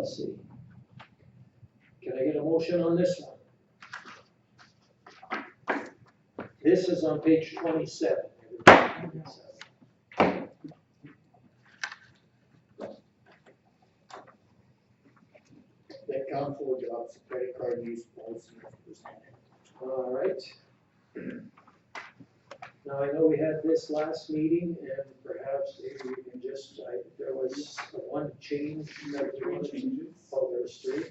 policy. Can I get a motion on this one? This is on page 27. That council adopts credit card use policy as presented. All right. Now, I know we had this last meeting, and perhaps if you can just, there was one change. that we Three wanted to- changes. Oh, there was three?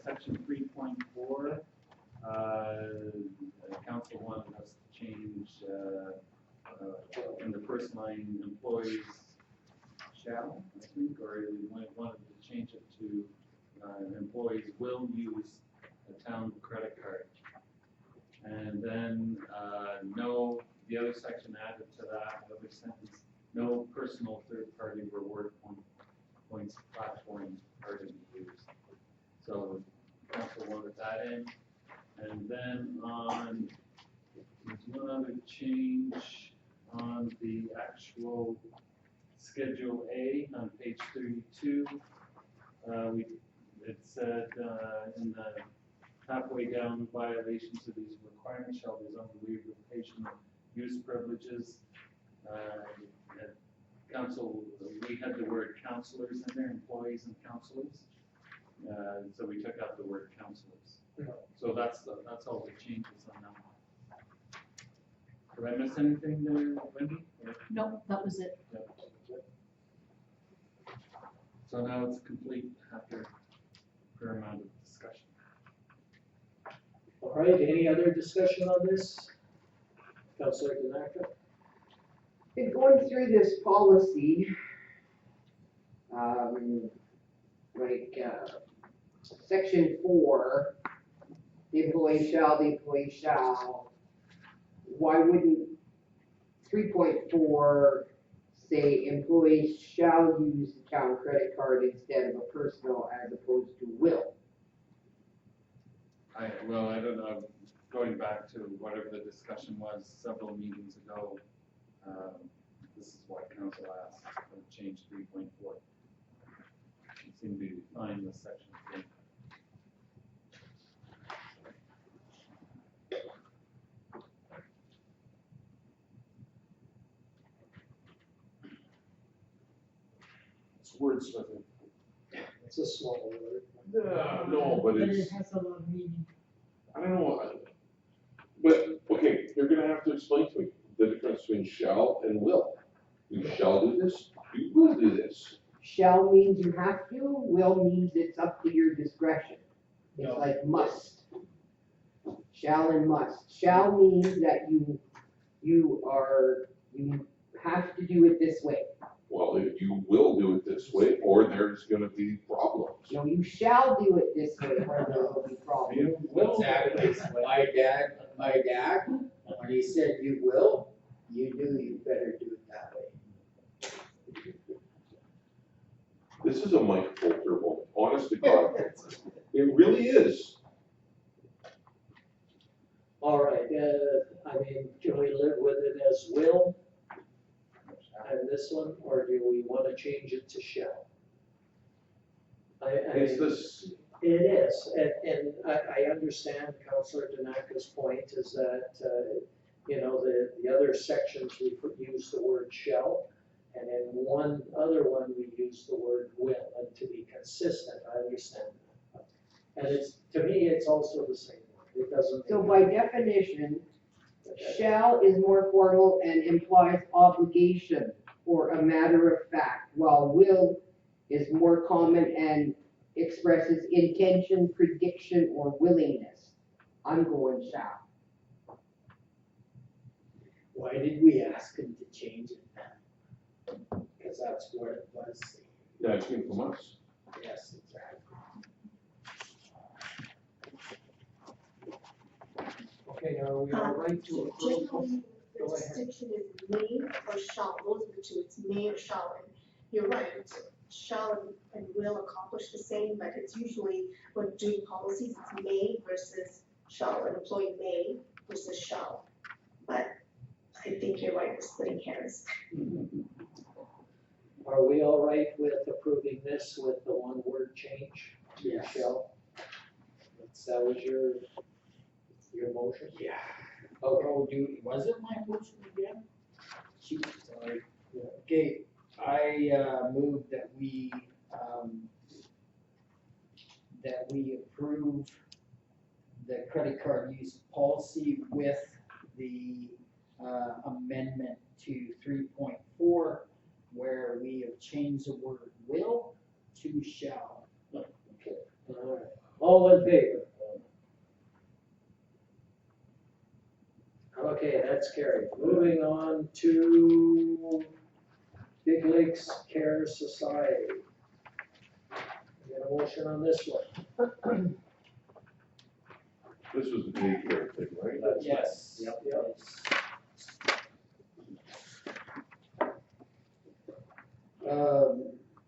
Section 3.4, council wanted us to change, in the first line, employees shall, I think, or we wanted to change it to, employees will use a town credit card. And then, no, the other section added to that, the other sentence, no personal third-party reward points platform are to be used. So council wanted that in. And then on, there's one other change on the actual Schedule A on page 32. It said in the halfway down, violations of these requirements shall result in rehabilitation of use privileges. At council, we had the word counselors in there, employees and counselors. So we took out the word counselors. So that's all the changes on that one. Did I miss anything there, Wendy? No, that was it. Yep. So now it's complete after a fair amount of discussion. All right, any other discussion on this? Councilor Tanaka? In going through this policy, section 4, the employee shall, why wouldn't 3.4 say employees shall use the town credit card instead of a personal as opposed to will? I don't know, going back to whatever the discussion was several meetings ago, this is what council asked, to change 3.4. It seemed to be fine with section 3. It's wordsmithing. It's a small word. No, but But it's, it has a lot of meaning. I don't know, but, okay, you're gonna have to explain to me the difference between shall and will. You shall do this, you will do this. Shall means you have to, will means it's up to your discretion. It's No. like must. Shall and must. Shall means that you have to do it this way. Well, if you will do it this way, or there's gonna be problems. No, you shall do it this way, or there will be problems. Exactly. My dad, when he said you will, you knew you better do it that way. This is a Mike Coulter moment, honest to God. It really is. All right, I mean, can we live with it as will and this one, or do we want to change it to shall? It's this, It is, and I understand Councilor Tanaka's point is that, you know, the other sections we use the word shall, and in one other one we use the word will, and to be consistent, I understand that. And it's, to me, it's also the same word, it doesn't. So by definition, shall is more formal and implies obligation or a matter of fact, while will is more common and expresses intention, prediction, or willingness. I'm going shall. Why did we ask him to change it then? Because that's what it was. yeah, it came from us. Yes, exactly. Okay, are we all right to approve? Generally, the Go ahead. distinction is may or shall, those are the two, it's may or shall, and you're right, it's shall and will accomplish the same, but it's usually, when doing policies, it's may versus shall, an employee may versus shall. But I think you're right, we're splitting hairs. Are we all right with approving this with the one word change? to Yes. Shall? That was your motion? Yeah. Okay. Oh, was it my motion again? Shoot, sorry. Okay, I, move that we approve the credit card use policy with the, amendment to 3.4, where we have changed the word will to shall. Okay, all right. All in favor? Okay, that's carried. Moving on to Big Lakes Care Society. Get a motion on this one. This was the daycare thing, right? Yes. Yep.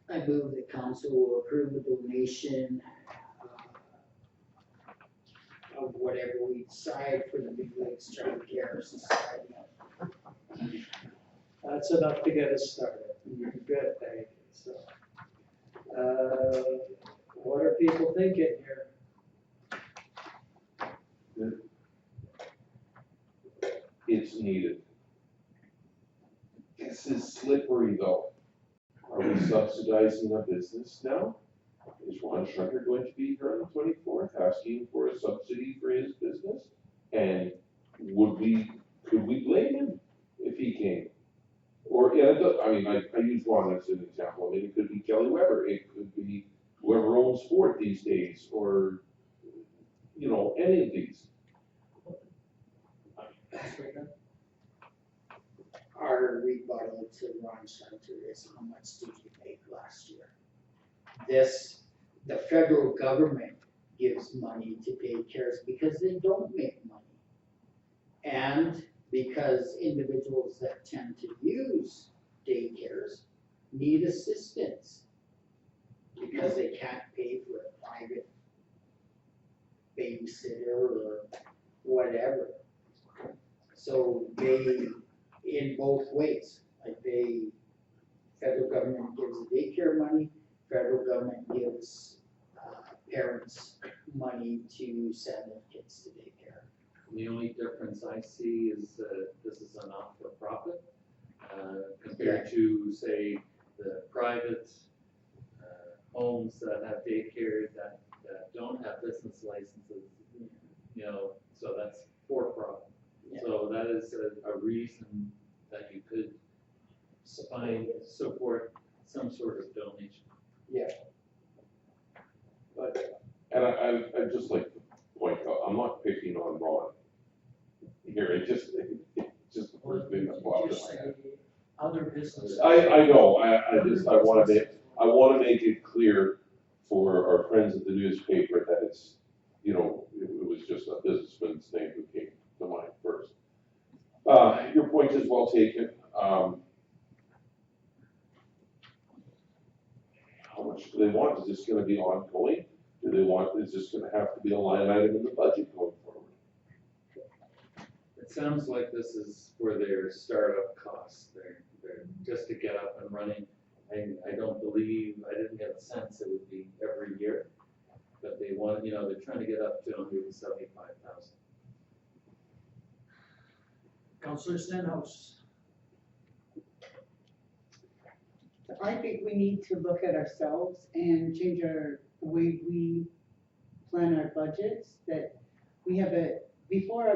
I move the council will approve the donation of whatever we decide for the Big Lakes Child Care Society. That's enough to get us started. Good, thank you. So, what are people thinking here? It's needed. This is slippery though. Are we subsidizing a business now? Is Ron Schrecker going to be here on the 24th asking for a subsidy for his business? And could we blame him if he came? Or, yeah, I mean, I use Ron as an example. I mean, it could be Kelly Weber, it could be whoever owns Ford these days, or, you know, any of these. Our rebuttal to Ron Center is how much did you make last year? The federal government gives money to daycares because they don't make money. And because individuals that tend to use daycares need assistance because they can't pay for a private babysitter or whatever. So they, in both ways, like federal government gives the daycare money, federal government gives parents money to send their kids to daycare. The only difference I see is this is a not-for-profit compared to, say, the private homes that have daycare that don't have business licenses, you know, so that's for-profit. Yeah. So that is a reason that you could support some sort of donation. And I'd just like to point out, I'm not picking on Ron here, it's just the first thing that popped in my head. Other businesses. I know, I wanna make it clear for our friends at the newspaper that it's, you know, it was just a businessman's name who came to mind first. Your point is well taken. How much do they want? Is this gonna be ongoing? Is this gonna have to be a line item in the budget going forward? It sounds like this is for their startup costs, they're just to get up and running. I didn't get a sense it would be every year, but they want, you know, they're trying to get up to 175,000. Councillor Stenhouse. I think we need to look at ourselves and change the way we plan our budgets, that we have before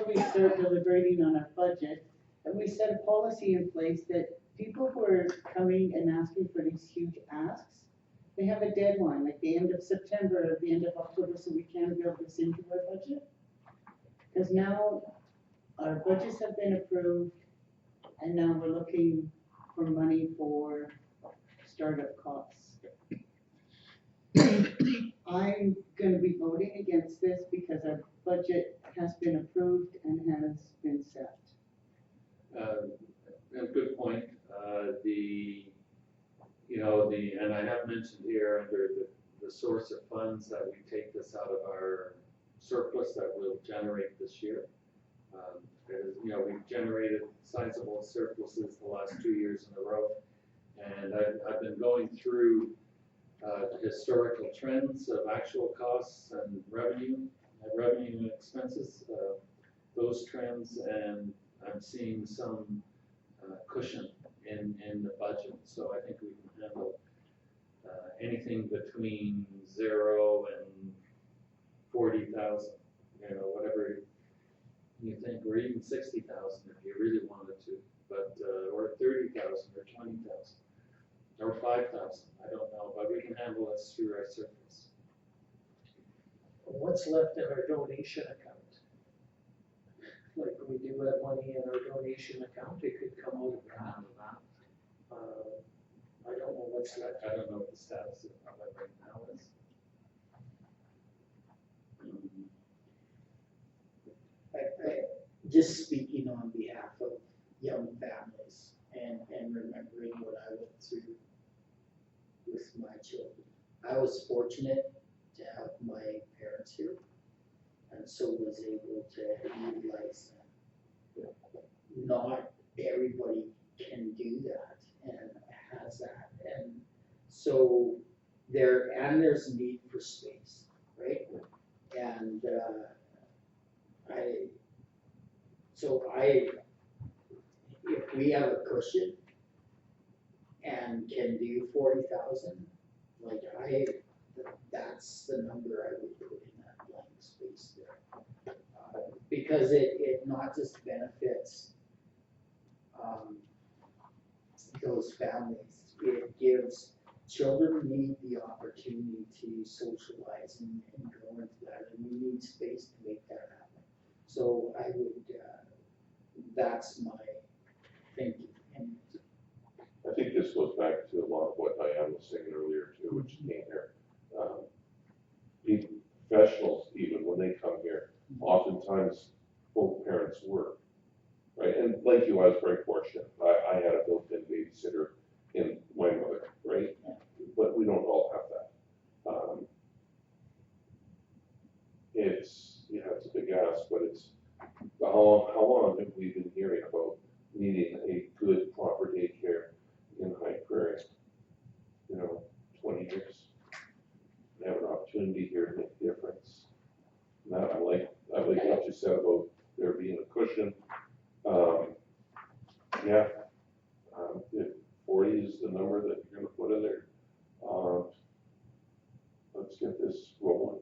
we start deliberating on our budget, that we set a policy in place that people who are coming and asking for these huge asks, they have a deadline, like the end of September or the end of October, so we can build this into our budget. Because now our budgets have been approved, and now we're looking for money for startup costs. I'm gonna be voting against this because our budget has been approved and has been set. A good point. And I have mentioned here under the source of funds that we take this out of our surplus that we'll generate this year. We've generated sizable surpluses the last 2 years in a row. And I've been going through the historical trends of actual costs and revenue and expenses, those trends, and I'm seeing some cushion in the budget. So I think we can handle anything between 0 and 40,000, whatever you think, or even 60,000 if you really wanted to, but or 30,000 or 20,000 or 5,000. I don't know, but we can handle this through our surplus. What's left in our donation account? Like, we do have money in our donation account, it could come out of that. I don't know what's left. I don't know what the status of that right now is. Just speaking on behalf of young families and remembering what I went through with my children. I was fortunate to have my parents here, and so was able to utilize them. Not everybody can do that and has that, and so there's a need for space, right? And if we have a cushion and can do 40,000, that's the number I would put in that blank space there. Because it not just benefits those families, it gives children need the opportunity to socialize and go into that, and we need space to make that happen. So I would, that's my thinking. And I think this goes back to a lot of what Diane was saying earlier too, when she came here. Professionals, even when they come here, oftentimes both parents work, right? And like you, I was very fortunate. I had a built-in babysitter in my mother, right? But we don't all have that. It's a big ask, but it's, how long have we been hearing about needing a good, proper daycare in High Prairie? 20 years. We have an opportunity here to make a difference. Now, I like what you said about there being a cushion. If 40 is the number that you're going to put in there, let's get this rolling.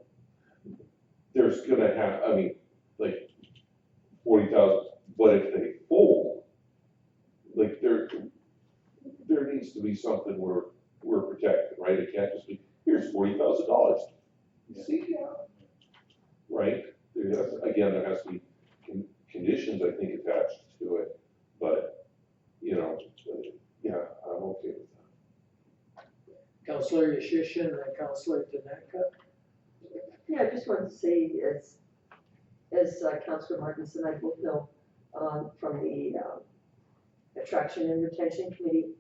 There's going to have, 40,000, but if they fold, there needs to be something where we're protected, right? It can't just be, here's $40,000. See ya. Right? There has to be conditions, I think, attached to it, but, I'm okay with that. Councillor Yashishin and Councillor Tanaka. Yeah, I just wanted to say, as Councillor Martinson and I both know, from the Attraction and Retention Committee,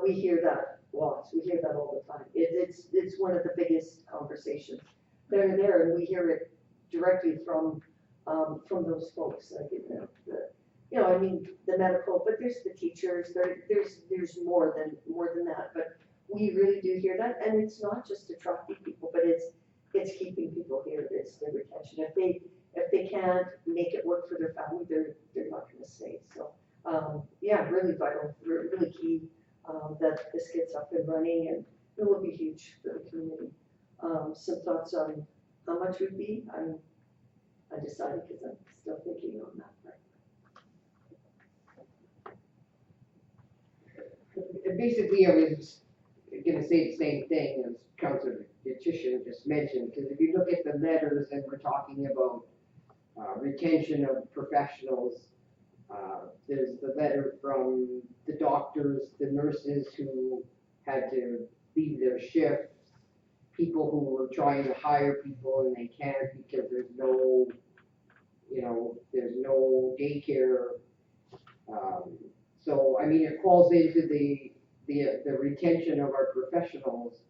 we hear that lots. We hear that all the time. It's one of the biggest conversations that are there, and we hear it directly from those folks. Like the medical, but there's the teachers. There's more than that. But we really do hear that, and it's not just attracting people, but it's keeping people here. It's their retention. If they can't make it work for their family, they're not going to stay. So really vital, really key that this gets up and running, and it will be huge for the community. Some thoughts on how much would be? I'm undecided because I'm still thinking on that part. Basically, I was gonna say the same thing as Councillor Tishan just mentioned, because if you look at the letters and we're talking about retention of professionals, there's the letter from the doctors, the nurses who had to leave their shifts, people who were trying to hire people and they can't because there's no daycare. So, it falls into the retention of our professionals,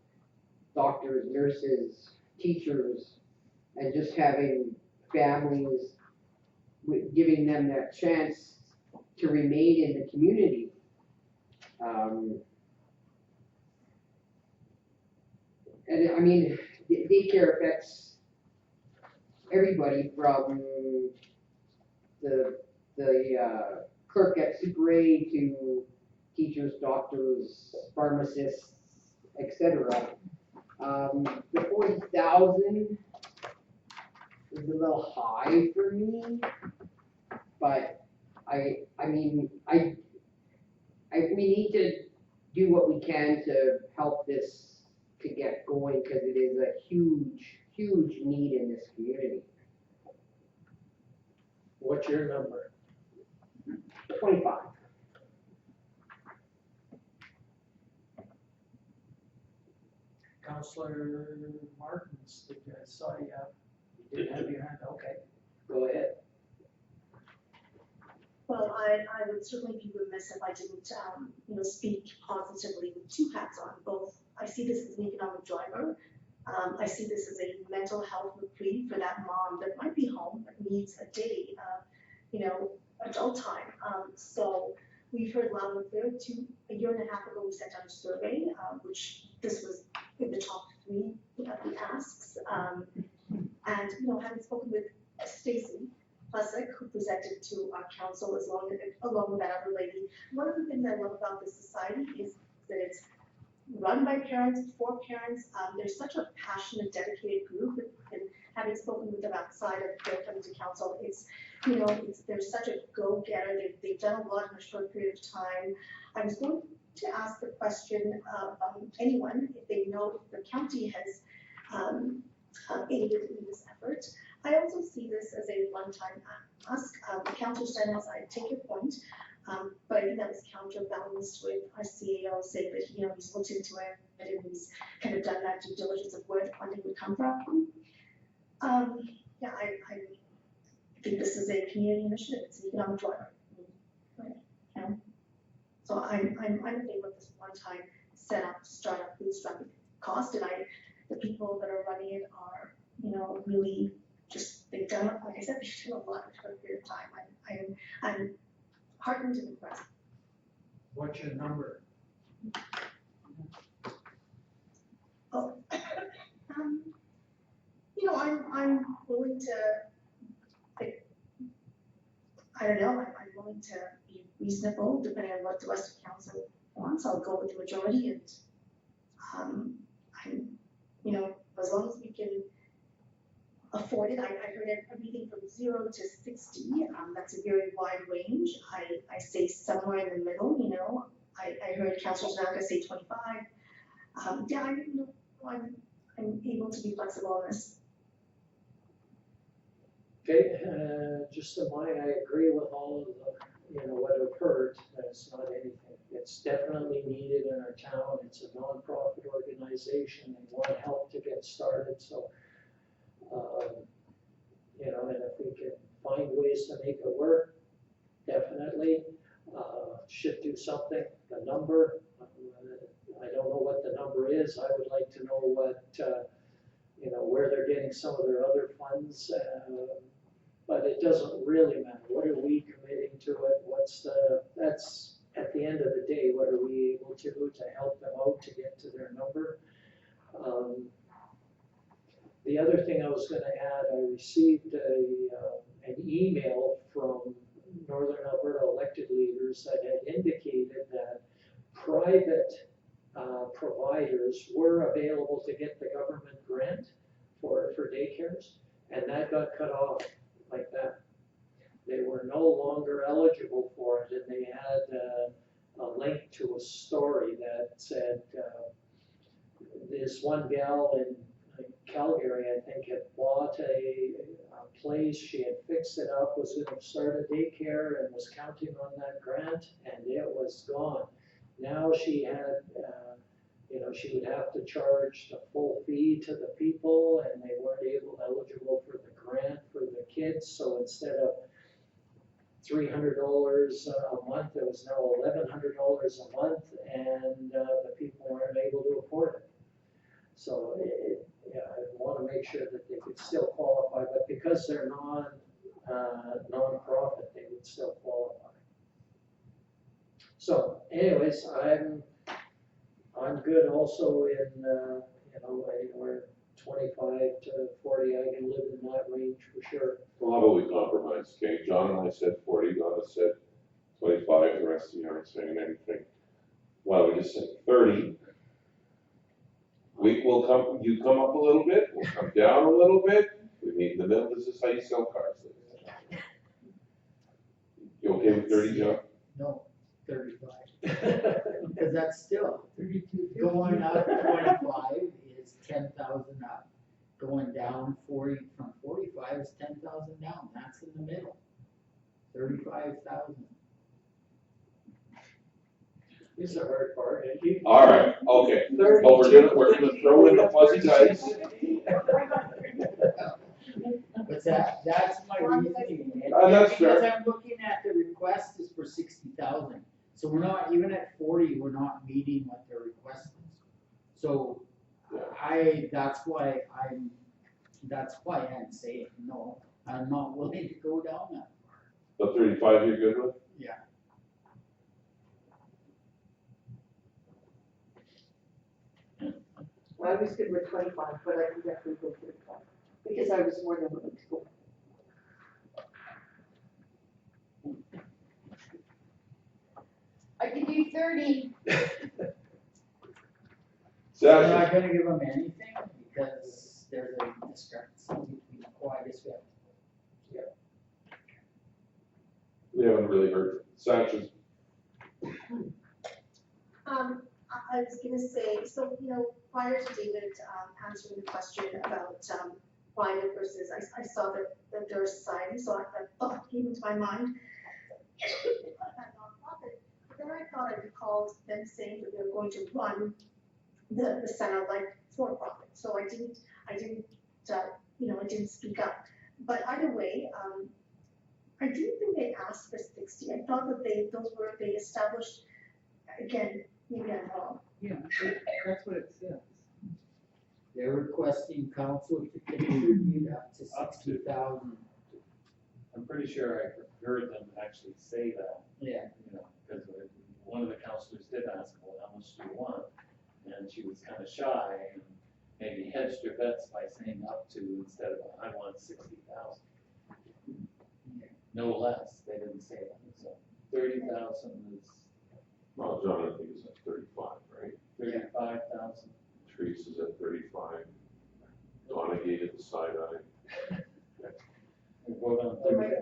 doctors, nurses, teachers, and just having families giving them that chance to remain in the community. And I mean, daycare affects everybody from the clerk at Super A to teachers, doctors, pharmacists, etc. The 40,000 is a little high for me, but I mean, we need to do what we can to help this to get going, because it is a huge, huge need in this community. What's your number? 25. Counselor Martins, I saw you didn't have your hand, okay, go ahead. Well, I would certainly be remiss if I didn't, speak positively with two hats on. Both, I see this as an economic driver. I see this as a mental health reprieve for that mom that might be home but needs a day, adult time. So we've heard loud and clear. A year and a half ago, we sent out a survey, which this was in the top 3 of the asks. And having spoken with Stacy Plessick, who presented to our council along with that other lady, one of the things I love about this society is that it's run by parents, for parents. There's such a passionate, dedicated group, and having spoken with them outside of their coming to council, there's such a go-getter. They've done a lot in a short period of time. I was going to ask the question of anyone if they know if the county has aided in this effort. I also see this as a one-time ask. Councillor Stenhouse, I take your point, but I think that was counterbalanced with our CAO saying that he's looked into it and he's kind of done that due diligence of where the funding would come from. I think this is a community initiative. It's an economic driver. So I'm in favor of this one-time setup, startup, bootstrapping cost, and the people that are running it are really just, they've done, like I said, they've done a lot in a short period of time. I'm heartened and impressed. What's your number? Oh, I'm willing to, I don't know, I'm willing to be reasonable depending on what the rest of council wants. I'll go with the majority, and as long as we can afford it. I heard everything from 0 to 60. That's a very wide range. I say somewhere in the middle. I heard Councillor Tanaka say 25. I'm able to be flexible on this. Okay, just a mind, I agree with all of the, what I've heard. That's not anything. It's definitely needed in our town. It's a non-profit organization. They want help to get started. So, and if we can find ways to make it work, definitely should do something. The number, I don't know what the number is. I would like to know what, where they're getting some of their other funds. But it doesn't really matter. What are we committing to it? That's at the end of the day, what are we able to do to help them out to get to their number? The other thing I was going to add, I received an email from Northern Alberta elected leaders that had indicated that private providers were available to get the government grant for daycares, and that got cut off like that. They were no longer eligible for it, and they had a link to a story that said this one gal in Calgary, I think, had bought a place. She had fixed it up, was going to start a daycare, and was counting on that grant, and it was gone. Now she had, she would have to charge the full fee to the people, and they weren't eligible for the grant for the kids. So instead of $300 a month, it was now $1,100 a month, and the people weren't able to afford it. So I want to make sure that they could still qualify, but because they're nonprofit, they would still qualify. So anyways, I'm good also in, anywhere 25 to 40, I can live in that range for sure. Well, how about we compromise, okay? John and I said 40, Donna said 25, the rest of you aren't saying anything. Why don't we just say 30? You come up a little bit, we'll come down a little bit, we meet in the middle, this is how you sell cars. You okay with 30, John? No, 35. Because that's still, going up 25 is 10,000 up. Going down 40, from 45 is 10,000 down, that's in the middle. 35,000. This is the hard part, and you. All right, okay. But we're gonna throw in the fuzzy dice. But that's my reasoning. That's fair. Because I'm looking at the request is for 60,000. So we're not, even at 40, we're not meeting what their request is. So that's why I'm saying, no, I'm not willing to go down that far. The 35 you're good with? Yeah. Well, I was good with 25, but I can definitely go 35, because I was more than willing to go. I can do 30. I'm Sasha, not gonna give them anything because there's a discrepancy between, I guess we have. we haven't really heard. Sasha's, I was gonna say, so, prior to David, answering the question about, private versus, I saw that there are societies, so that thought came into my mind. That nonprofit, but then I thought I recalled them saying that they're going to run the center like for profit, so I didn't, I didn't speak up. But either way, I didn't think they asked for 60, I thought that they established, again, maybe I'm wrong. Yeah, that's what it says. They're requesting council to contribute up to 60,000. I'm pretty sure I heard them actually say that, Yeah. because one of the counselors did ask, well, how much do you want? And she was kind of shy and maybe hedged her bets by saying up to instead of, I want 60,000. No less, they didn't say that, so 30,000 is well, John, I think is at 35, right? 35,000. Teresa's at 35. Donna gave it the side eye. We're voting on So 30.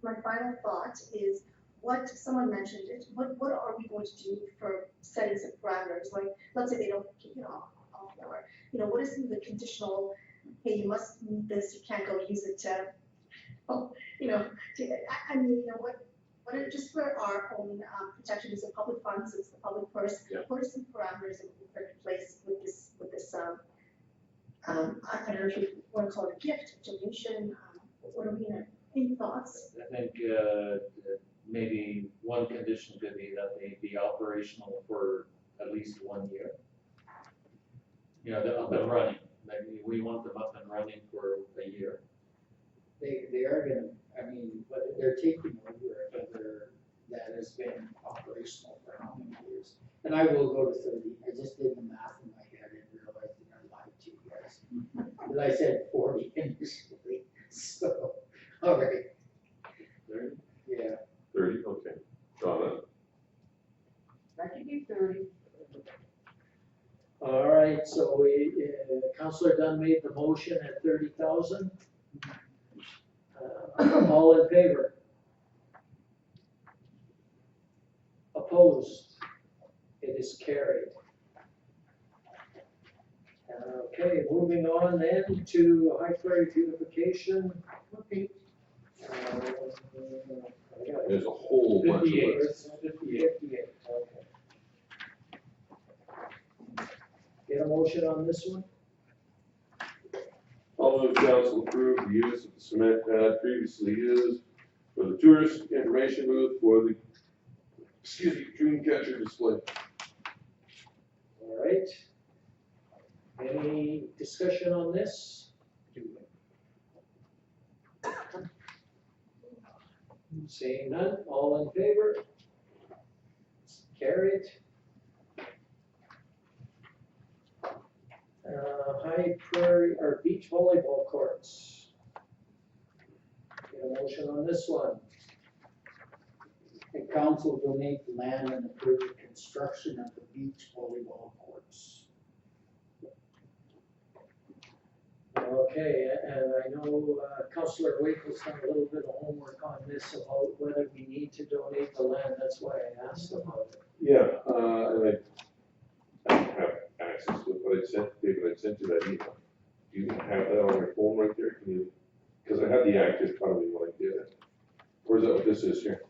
my final thought is, what, someone mentioned it, what are we going to do for setting some parameters? Like, let's say they don't kick it off, or, what is the conditional, hey, you must meet this, you can't go use it to, what are, just for our own protection, is it public funds, it's the public purse, Yeah. what are some parameters that we put in place with this, I don't know if you want to call it a gift, donation, what are we gonna, any thoughts? I think maybe one condition could be that they be operational for at least 1 year. They're up and running. Maybe we want them up and running for a year. They are gonna, but they're taking over another that has been operational for how many years? And I will go to 30, I just did the math in my head and realized that I lied to you guys. Because I said 40 initially, so, all right. 30? Yeah. 30, okay. Donna, I can do 30. All right, so Councillor Dunn made the motion at 30,000. All in favor? Opposed? It is carried. Okay, moving on then to High Prairie beautification. Okay. there's a whole bunch of 58, lists. 58, okay. Get a motion on this one? I'll move council approve the use of the cement pad previously used for the tourist information booth for the, dream catcher display. All right. Any discussion on this? Seeing none, all in favor? Carried. High Prairie, or beach volleyball courts. Get a motion on this one. The council donate the land and approve the construction of the beach volleyball courts. Okay, and I know Councillor Wakel's done a little bit of homework on this about whether we need to donate the land, that's why I asked about it. Yeah, and I don't have access to it, but I sent, David, I sent you that email. Do you have that on your phone right there? Can you, because I had the act in front of me when I did it. Or is that what this is here?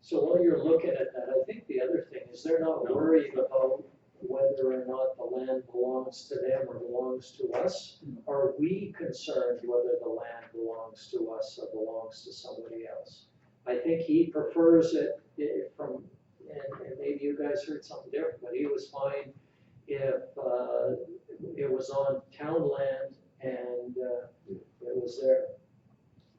So while you're looking at that, I think the other thing is they're not worried about whether or not the land belongs to them or belongs to us. Are we concerned whether the land belongs to us or belongs to somebody else? I think he prefers it from, and maybe you guys heard something different, but he was fine if it was on town land and it was there.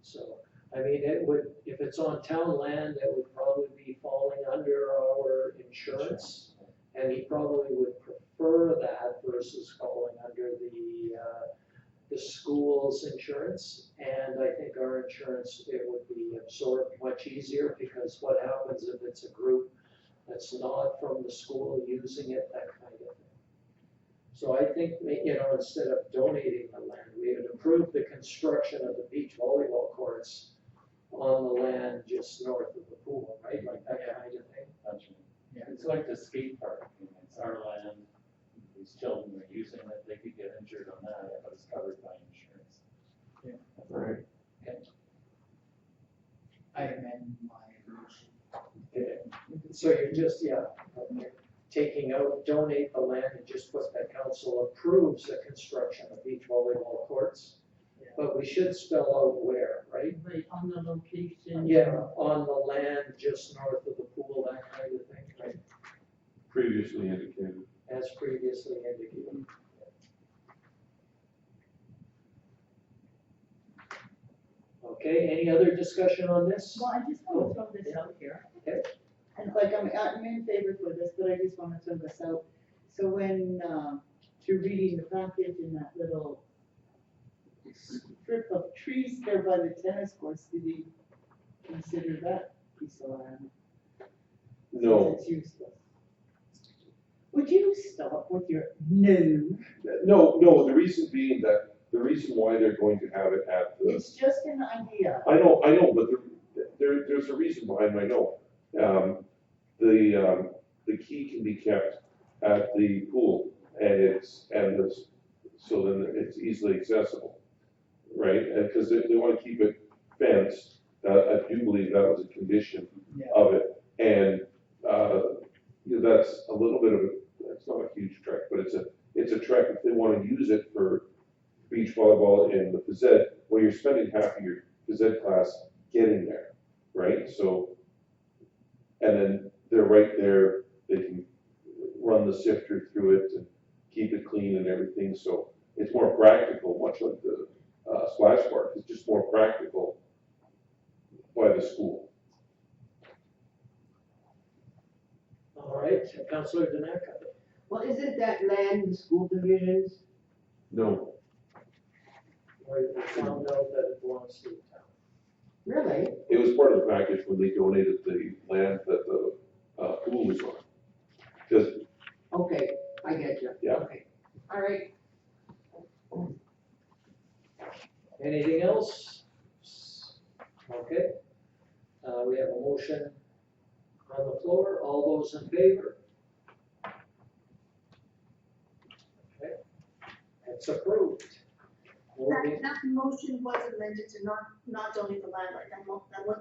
So, I mean, it would, if it's on town land, it would probably be falling under our insurance. And he probably would prefer that versus falling under the school's insurance. And I think our insurance, it would be absorbed much easier, because what happens if it's a group that's not from the school using it, that kind of thing. So I think, you know, instead of donating the land, we would approve the construction of the beach volleyball courts on the land just north of the pool, right? Like that kind of thing. That's right. Yeah, it's like the skate park, you know, it's our land, these children are using it, they could get injured on that, but it's covered by insurance. Right. I amend my motion. Okay, so you're just, taking out, donate the land and just put that council approves the construction of beach volleyball courts. But we should spell out where, right? Right, on the location. Yeah, on the land just north of the pool, that kind of thing, right? Previously indicated. As previously indicated. Okay, any other discussion on this? Well, I just want to throw this out here. Okay. And like, I'm in favor for this, but I just want to throw this out. So when, you're reading the package in that little strip of trees there by the tennis courts, did you consider that piece of land? No, It's useless. Would you stop with your no? no, the reason being that, the reason why they're going to have it at the, It's just an idea. I know, but there's a reason behind my no. The key can be kept at the pool, and so then it's easily accessible, right? And because they want to keep it fenced, I do believe that was a condition of it, and you know, that's a little bit of it's not a huge trek, but it's a trek if they want to use it for beach volleyball in the phys ed. Well, you're spending half of your phys ed class getting there, right? So, and then they're right there, they can run the sifter through it and keep it clean and everything, so it's more practical, much like the splash park, it's just more practical by the school. All right, Councillor Danaka. Well, isn't that land the school divisions? No, We found out that it belongs to the town. Really? it was part of the package when they donated the land that the pool was on. Because, Okay, I get you. Yeah. Okay, all right. Anything else? Okay. We have a motion on the floor. All those in favor? Okay. It's approved. Moving- That motion was amended to not donate the land, right?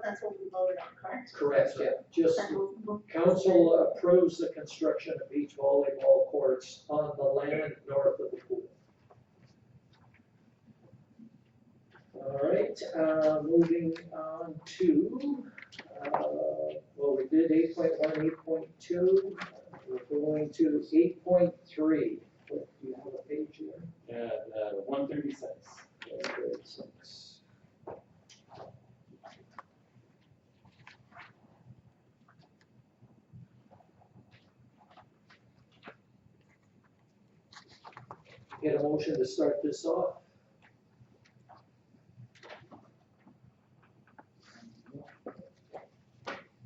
That's what we voted on, correct? Correct, yeah. Just That mo- council approves the construction of beach volleyball courts on the land north of the pool. All right, moving on to, well, we did 8.1, 8.2. We're going to 8.3. Do you have a page here? Yeah, 136. Okay, 6. Get a motion to start this off.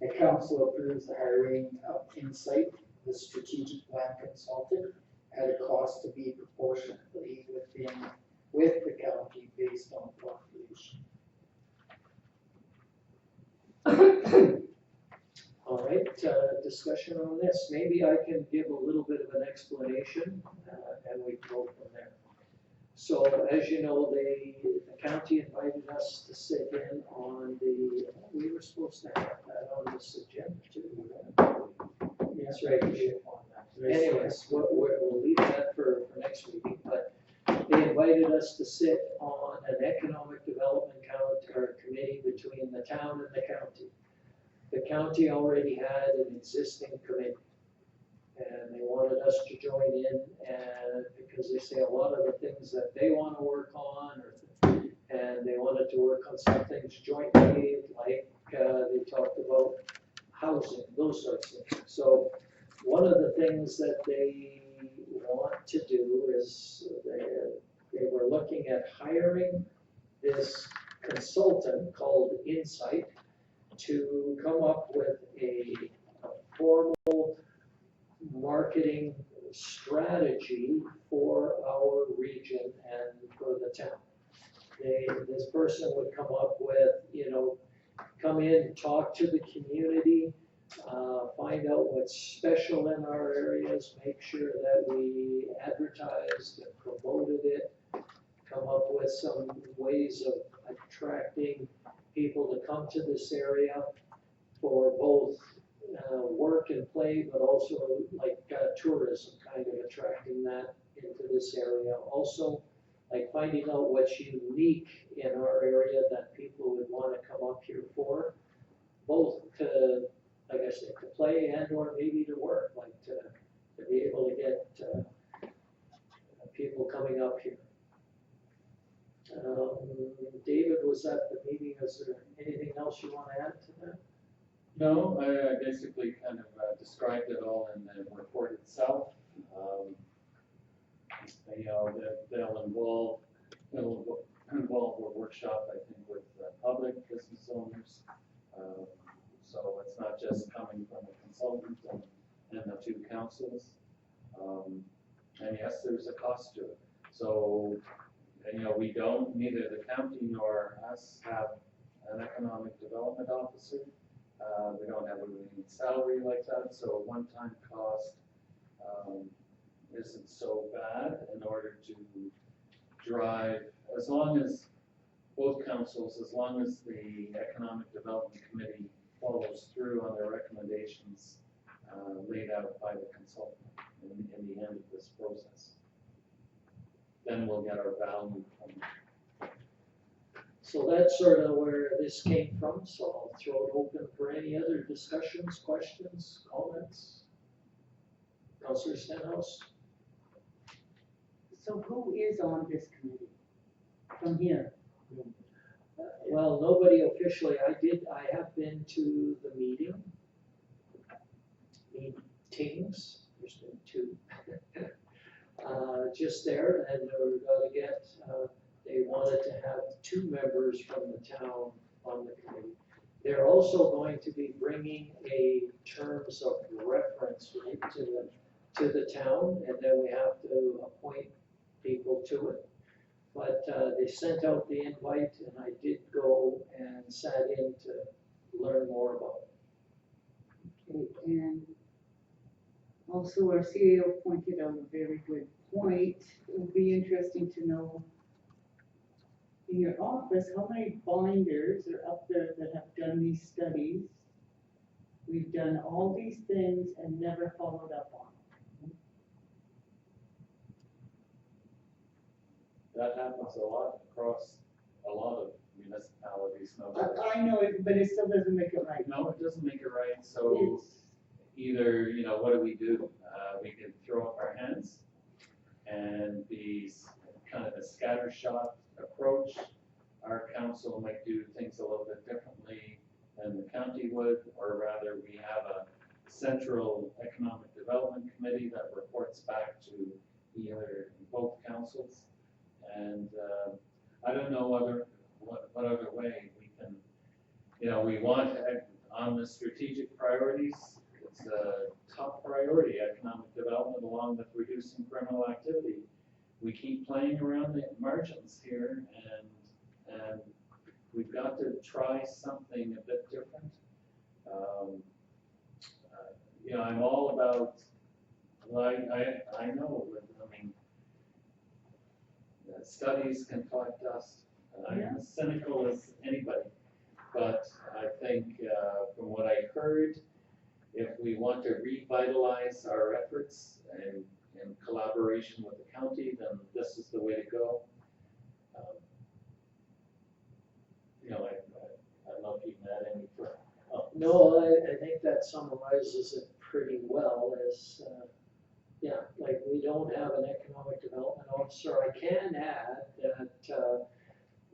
The council approves the hiring of Insight, the strategic plan consultant, at a cost to be proportionately with the county based on population. All right, discussion on this. Maybe I can give a little bit of an explanation, and we can go from there. So as you know, the county invited us to sit in on we were supposed to have that on this agenda too. That's right, we should on that. Anyways, we'll leave that for next meeting, but they invited us to sit on an economic development committee between the town and the county. The county already had an existing committee, and they wanted us to join in, and because they say a lot of the things that they want to work on, and they wanted to work on some things jointly, like they talked about housing, those sorts of things. So one of the things that they want to do is they were looking at hiring this consultant called Insight to come up with a formal marketing strategy for our region and for the town. This person would come up with, come in, talk to the community, find out what's special in our areas, make sure that we advertised and promoted it, come up with some ways of attracting people to come to this area for both work and play, but also like tourism, kind of attracting that into this area. Also, like finding out what's unique in our area that people would want to come up here for, both to, like I said, to play and or maybe to work, like to be able to get people coming up here. David was at the meeting. Is there anything else you want to add to that? No, I basically kind of described it all in the report itself. They'll involve a workshop, I think, with public business owners. So it's not just coming from a consultant and the two councils. And yes, there's a cost to it. So, we don't, neither the county nor us have an economic development officer. We don't have a salary like that, so a one-time cost isn't so bad in order to drive, as long as both councils, as long as the Economic Development Committee follows through on their recommendations laid out by the consultant in the end of this process. Then we'll get our value from it. So that's sort of where this came from, so I'll throw it open for any other discussions, questions, comments. Councillor Stenhouse? So who is on this committee from here? Well, nobody officially, I have been to the meetings, there's been two. Just there, and we're gonna get, they wanted to have 2 members from the town on the committee. They're also going to be bringing a terms of reference right to the town, and then we have to appoint people to it. But they sent out the invite, and I did go and sat in to learn more about it. Okay, and also our CEO pointed out a very good point. It would be interesting to know in your office, how many binders are up there that have done these studies? We've done all these things and never followed up on them. That happens a lot across a lot of municipalities. I know it, but it still doesn't make it right. No, it doesn't make it right, so either, what do? We can throw up our hands and be kind of a scattershot approach. Our council might do things a little bit differently than the county would, or rather we have a central economic development committee that reports back to either both councils councils. And, I don't know what other way we can, we want, on the strategic priorities, it's a top priority, economic development along with reducing criminal activity. We keep playing around the margins here and we've got to try something a bit different. I'm all about, well, I know, but studies can collect dust. I'm as cynical as anybody, but I think from what I heard, if we want to revitalize our efforts and in collaboration with the county, then this is the way to go. I don't know if you can add any further. No, I think that summarizes it pretty well as, like we don't have an economic development officer. I can add that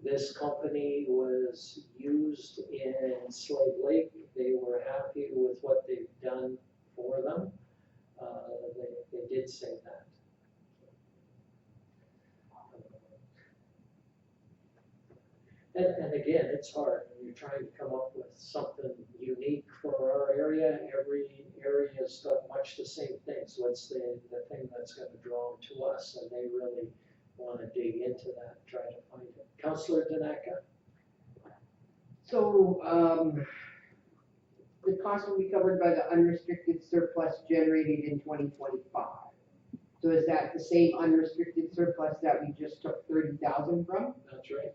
this company was used in Slave Lake. They were happy with what they've done for them. They did say that. And again, it's hard when you're trying to come up with something unique for our area. Every area's got much the same things. What's the thing that's going to draw them to us? And they really want to dig into that, try to find it. Councillor Danaka? So, the cost will be covered by the unrestricted surplus generated in 2025. So is that the same unrestricted surplus that we just took 30,000 from? That's right.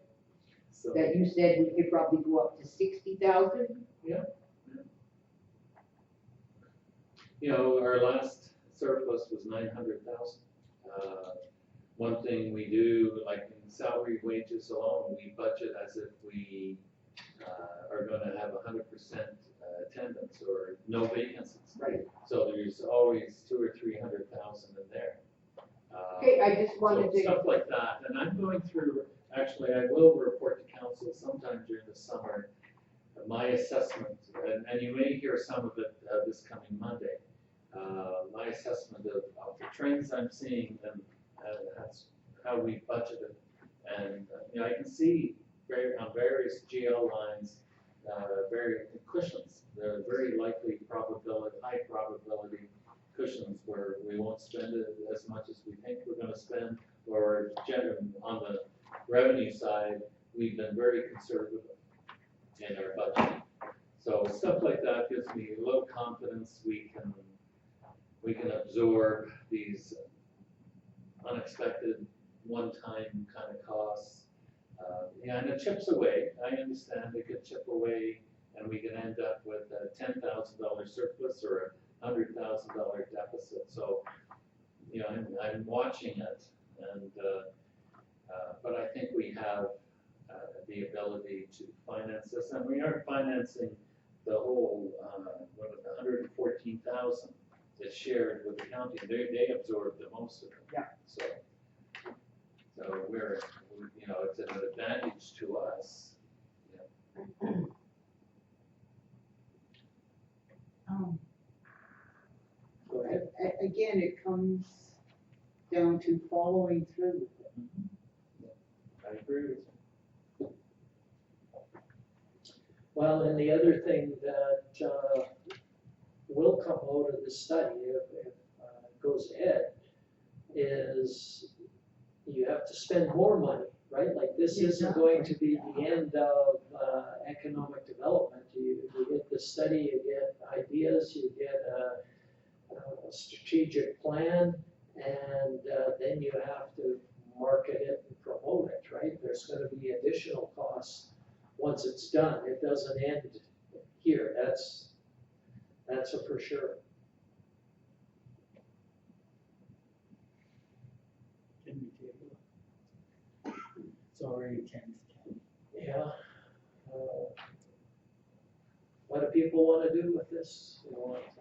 So, That you said we could probably go up to 60,000? our last surplus was 900,000. One thing we do, like in salary wages alone, we budget as if we are going to have 100% attendance or no vacancies. Right. So there's always 200,000 or 300,000 in there. Okay, I just wanted So to. stuff like that, and I'm going through. Actually, I will report to council sometime during the summer my assessment, and you may hear some of it this coming Monday. My assessment of the trends I'm seeing and that's how we budgeted. And I can see on various GL lines, various cushions. There are very likely high probability cushions where we won't spend it as much as we think we're going to spend, or on the revenue side, we've been very conservative in our budget. So stuff like that gives me a little confidence we can absorb these unexpected one-time kind of costs. And it chips away. I understand it could chip away and we can end up with a $10,000 surplus or a $100,000 deficit. So, I'm watching it, and but I think we have the ability to finance this, and we are financing the whole 114,000 that's shared with the county. They absorb the most of it. Yeah. So we're it's an advantage to us. Go ahead. Again, it comes down to following through with it. I agree with you. Well, and the other thing that will come out of the study, if it goes ahead, is you have to spend more money, right? Like this isn't going to be the end of economic development. You get the study, you get ideas, you get a strategic plan, and then you have to market it and promote it, right? There's going to be additional costs once it's done. It doesn't end here. That's a for sure. Can we table it? It's already 10:10. Yeah. What do people want to do with this? They want to-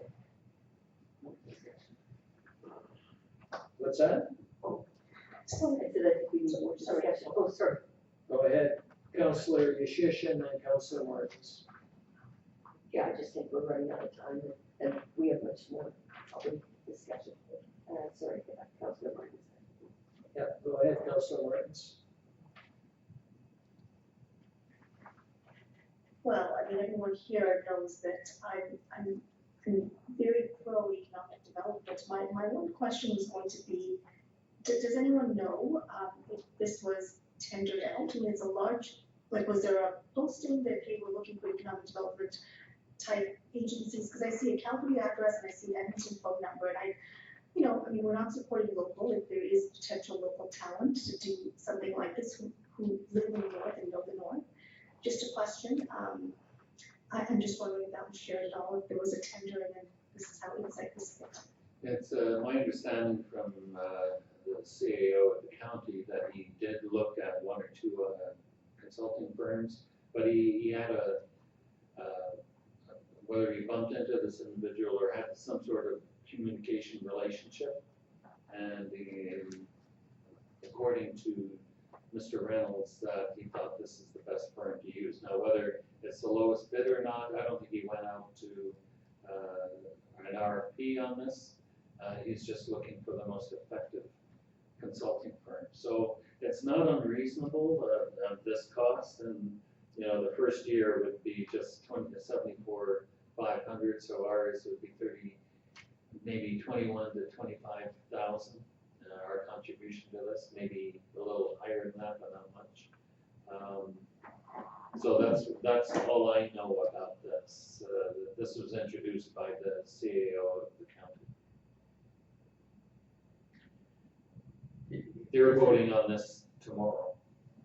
What's that? So I said I think we need more discussion. Oh, sorry. Go ahead, Councillor Yashishin and Councillor Martins. Yeah, I just think we're running out of time and we have much more public discussion. Sorry, Councilor Martin. Yeah, go ahead, Councilor Martins. Well, I mean, everyone here knows that I'm very pro economic development. My one question was going to be, does anyone know, if this was tendered out? I mean, it's a large, like, was there a posting that, hey, we're looking for economic development type agencies? Because I see a Calgary address and I see an Edmonton phone number, and I mean, we're not supporting local if there is potential local talent to do something like this who live in the north and know the north. Just a question, I'm just wondering if that was shared at all, if there was a tender and then this is how it looks like this fit. It's my understanding from the CAO of the county that he did look at one or two consulting firms, but he had whether he bumped into this individual or had some sort of communication relationship, and according to Mr. Reynolds, that he thought this is the best firm to use. Now, whether it's the lowest bid or not, I don't think he went out to an RFP on this. He's just looking for the most effective consulting firm. So it's not unreasonable, this cost, and the first year would be just 74,500, so ours would be 30, maybe 21 to 25,000. Our contribution to this, maybe a little higher than that, but not much. So that's all I know about this. This was introduced by the CAO of the county. They're voting on this tomorrow,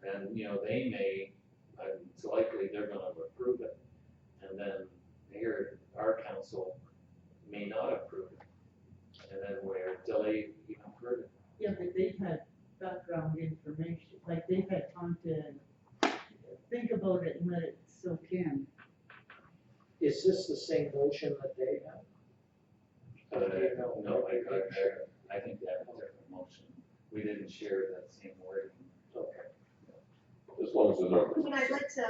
and they may, it's likely they're going to approve it, and then here our council may not approve it, and then we're delayed even further. Yeah, but they've had background information, like they've had time to think about it and let it soak in. Is this the same motion that they have? No, I think they have a different motion. We didn't share that same wording. Okay. As long as the I numbers. mean, I'd like to,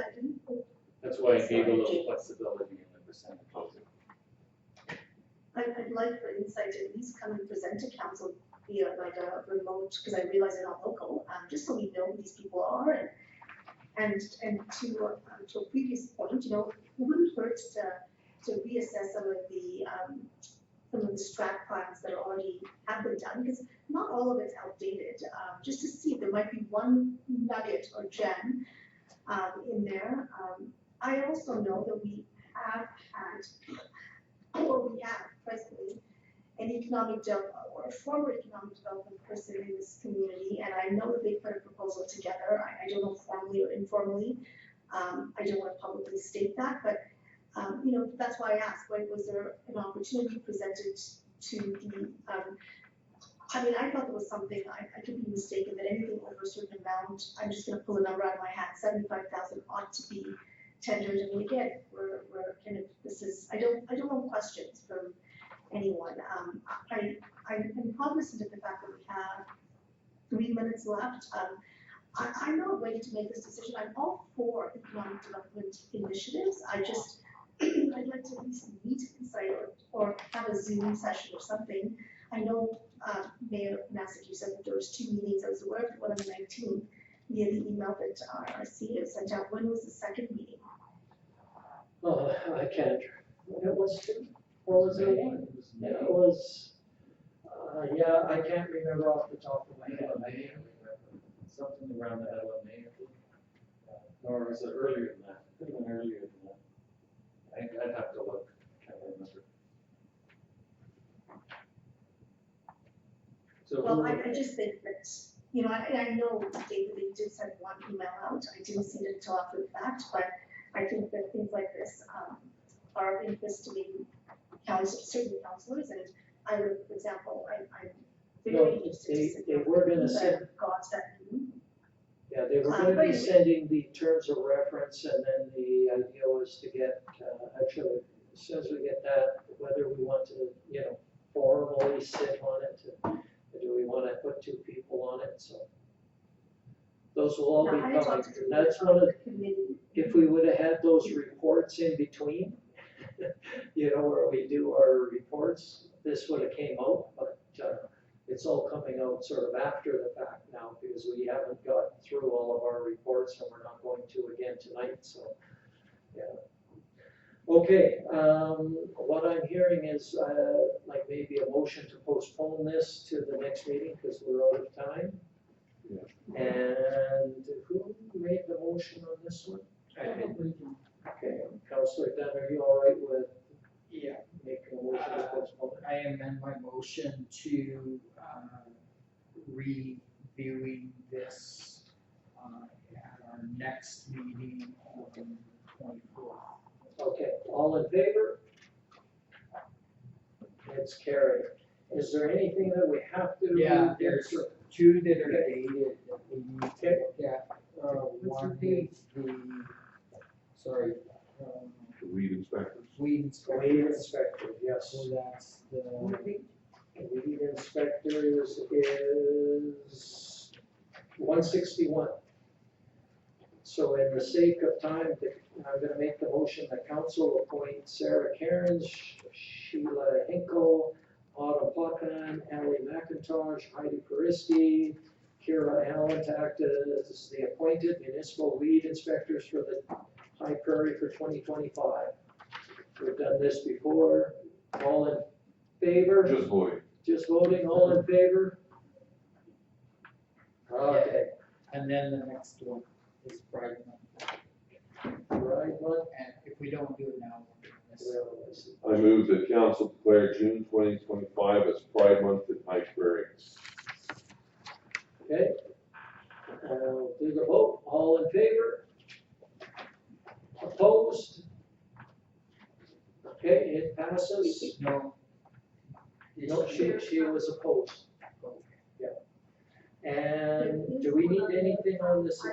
That's why I gave a little flexibility in the percentage. I'd like for Insight to at least come and present to council via like a remote, because I realize they're not local, just so we know who these people are, and to a previous point, it wouldn't hurt to reassess some of the strat plans that have been done, because not all of it's outdated, just to see if there might be one nugget or gem in there. I also know that we have presently an economic or a former economic development person in this community, and I know that they put a proposal together. I don't know formally or informally. I don't want to publicly state that, but that's why I asked, was there an opportunity presented to the, I thought there was something, I could be mistaken, that anything over a certain amount, I'm just gonna pull a number out of my hat, 75,000 ought to be tendered, and again, we're kind of, I don't want questions from anyone. I'm cognizant of the fact that we have 3 minutes left. I'm not ready to make this decision. I'm all for economic development initiatives. I'd like to at least meet Insight or have a Zoom session or something. I know Mayor Massachusetts said that there was 2 meetings. I was aware of one on the 19th via the email that our CEO sent out. When was the second meeting? Oh, I can't, it was 2, or was it 1? Yeah, it was, I can't remember off the top of my head. Something around the middle of May, I think. Or was it earlier than that? Could have been earlier than that. I'd have to look, can't remember. So Well, I just think that, I know, David, that you did send one email out. I didn't see it until after the fact, but I think that things like this are of interest to maybe certain councillors, and I would, for example, I'm very interested to sit They down were with gonna people send, that got that meeting. yeah, they were gonna be sending the terms of reference, and then the idea was to get, actually, as soon as we get that, whether we want to, formally sit on it, or do we wanna put 2 people on it, so. Those will all be Now, I had coming, talked to and that's one of, the committee. if we would have had those reports in between, where we do our reports, this would have came out, but it's all coming out sort of after the fact now, because we haven't got through all of our reports, and we're not going to again tonight, so, yeah. Okay, what I'm hearing is, like maybe a motion to postpone this to the next meeting, because we're out of time. Yeah. And who made the motion on this one? Okay, Councillor Dunn, are you all right with Yeah, making a motion to postpone it? I amend my motion to, reviewing this, at our next meeting on the 24th. Okay, all in favor? It's carried. Is there anything that we have to? Yeah, there's two that are dated that we need to Okay. look at. One is the, sorry, The weed inspectors. weed inspector. Weed inspector, yes. So that's the, Weed inspectors is 161. So in the sake of time, I'm gonna make the motion that council appoint Sarah Cairns, Sheila Hinkle, Autumn Pluckan, Ally McIntosh, Heidi Puristi, Kira Allen to act as the appointed municipal weed inspectors for the High Prairie for 2025. We've done this before. All in favor? Just voting. Just voting, all in favor? Okay, and then the next one is Pride Month. right, one. And if we don't do it now, we'll do this. I move that council declare June 2025 as Pride Month in High Prairie. Okay. Do the vote, all in favor? Opposed? Okay, it passes. No. No, she was opposed. Yeah. And do we need anything on this?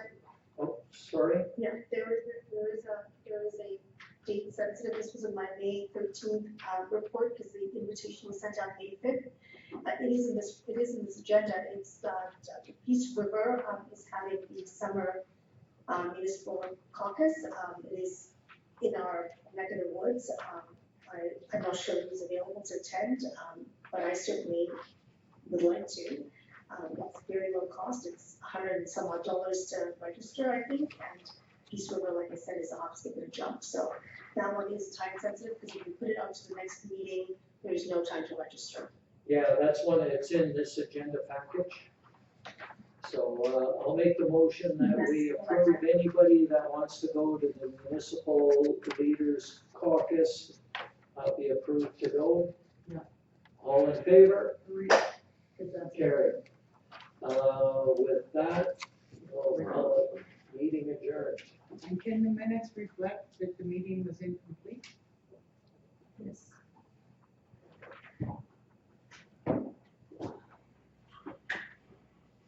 Oh, sorry. Yeah, there is a date sensitive, this was in my May 13th report, because the invitation was sent out May 5th. It is in this agenda, it's Peace River is having the summer municipal caucus. It is in our neck of the woods. I'm not sure who's available to attend, but I certainly would like to. It's very low cost, it's $100 and some odd to register, I think, and Peace River, like I said, is a hop, skip, and a jump. So that one is time sensitive, because if you put it out to the next meeting, there's no time to register. Yeah, that's one, it's in this agenda package. So I'll make the motion that we approve anybody that wants to go to the municipal leaders caucus, be approved to go. Yeah. All in favor? Carried. With that, we'll call it meeting adjourned. And can the minutes reflect that the meeting was incomplete? Yes.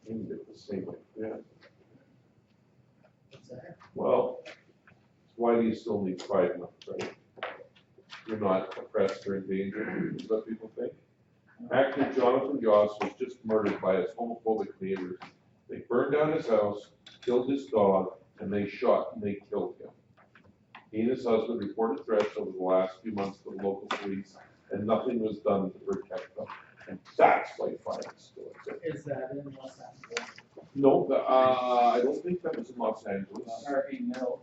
Aimed at the same way, yeah. What's that? Well, why do you still need Pride Month, right? You're not oppressed or endangered, is what people think. Actor Jonathan Goss was just murdered by his homophobic neighbors. They burned down his house, killed his dog, and they shot and they killed him. He and his husband reported threats over the last few months to the local police, and nothing was done to protect them. And that's why violence still exists. Is that in Los Angeles? No, I don't think that was in Los Angeles. Harvey Milk.